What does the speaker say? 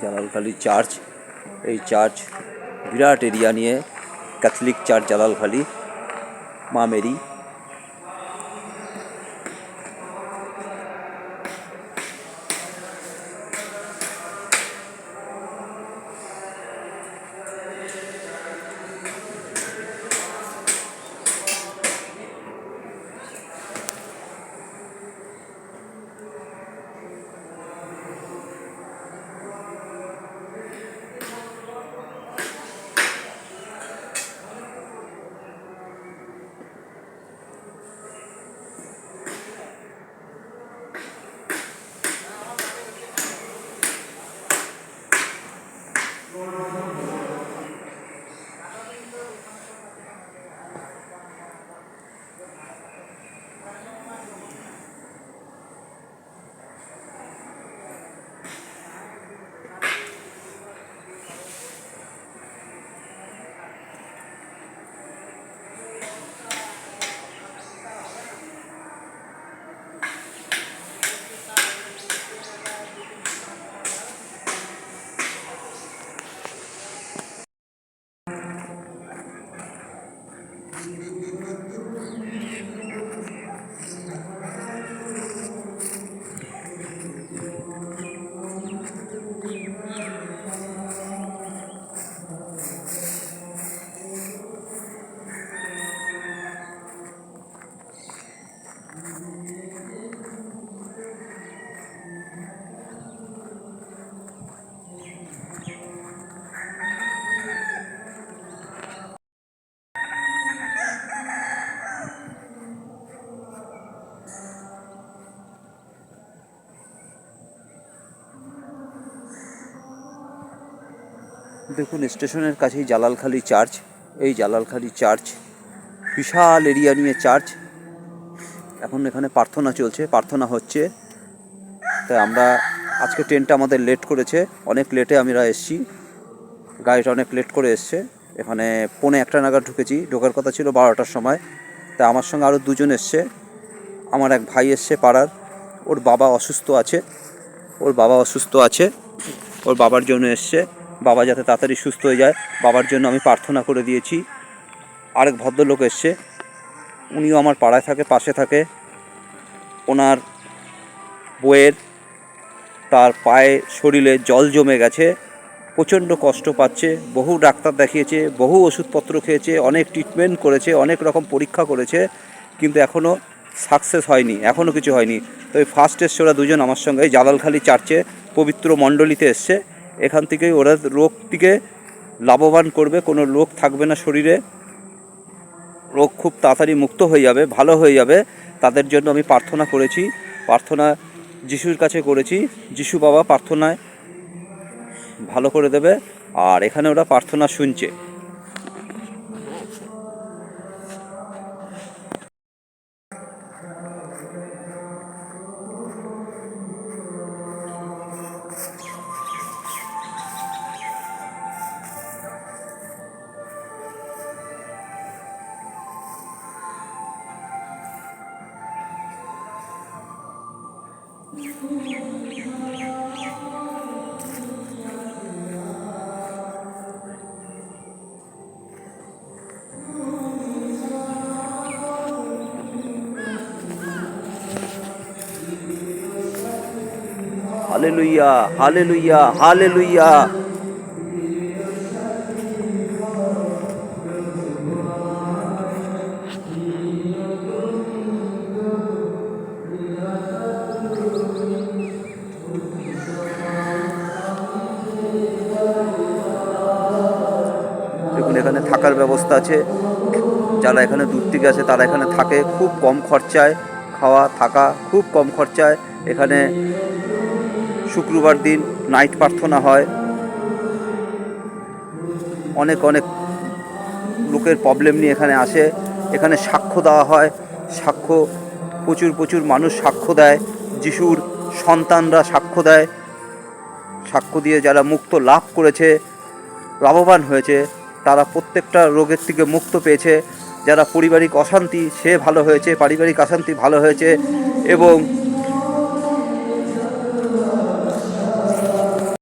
Jalalkhali church, এই church বিরাট area নিয়ে, Catholic church Jalalkhali, মা মেরি। দেখুন, স্টেশনের কাছেই জালালখালি চার্চ। এই জালালখালি চার্চ বিশাল এরিয়া নিয়ে চার্চ। এখন এখানে প্রার্থনা চলছে, প্রার্থনা হচ্ছে। তাই আমরা আজকে ট্রেনটা আমাদের লেট করেছে, অনেক লেটে আমরা এসছি, গাড়িটা অনেক লেট করে এসছে। এখানে 1:45 নাগাদ ঢুকেছি, ঢোকার কথা ছিল 12টার সময়। তাই আমার সঙ্গে আরও 2জন এসছে। আমার এক ভাই এসছে পাড়ার, ওর বাবা অসুস্থ আছে, ওর বাবার জন্য এসছে। বাবা যাতে তাড়াতাড়ি সুস্থ হয়ে যায়, বাবার জন্য আমি প্রার্থনা করে দিয়েছি। আরেক ভদ্রলোক এসছে, উনিও আমার পাড়ায় থাকে, পাশে থাকে। ওনার বউয়ের তার পায়ে শরীরে জল জমে গেছে, প্রচণ্ড কষ্ট পাচ্ছে, বহু ডাক্তার দেখিয়েছে, বহু ওষুধপত্র খেয়েছে, অনেক ট্রিটমেন্ট করেছে, অনেক রকম পরীক্ষা করেছে, কিন্তু এখনও সাকসেস হয়নি, এখনও কিছু হয়নি। তো এই ফার্স্ট এসছে ওরা 2জন আমার সঙ্গে, এই জালালখালি চার্চে পবিত্র মণ্ডলীতে এসছে। এখান থেকেই ওরা রোগ থেকে লাভবান করবে, কোনো রোগ থাকবে না শরীরে, রোগ খুব তাড়াতাড়ি মুক্ত হয়ে যাবে, ভালো হয়ে যাবে। তাদের জন্য আমি প্রার্থনা করেছি, প্রার্থনা যিশুর কাছে করেছি। যিশু বাবা প্রার্থনায় ভালো করে দেবে। আর এখানে ওরা প্রার্থনা শুনছে। Hallelujah, hallelujah, hallelujah. দেখুন, এখানে থাকার ব্যবস্থা আছে। যারা এখানে দূর থেকে আসে তারা এখানে থাকে খুব কম খরচায়, খাওয়া থাকা খুব কম খরচায়। এখানে শুক্রবার দিন নাইট প্রার্থনা হয়। অনেক অনেক লোকের প্রবলেম নিয়ে এখানে আসে। এখানে সাক্ষ্য দেওয়া হয়, সাক্ষ্য প্রচুর প্রচুর মানুষ সাক্ষ্য দেয়, যিশুর সন্তানরা সাক্ষ্য দেয়। সাক্ষ্য দিয়ে যারা মুক্ত লাভ করেছে, লাভবান হয়েছে, তারা প্রত্যেকটা রোগের থেকে মুক্ত পেয়েছে। যারা পারিবারিক অশান্তি, সে ভালো হয়েছে, পারিবারিক অশান্তি ভালো হয়েছে। এবং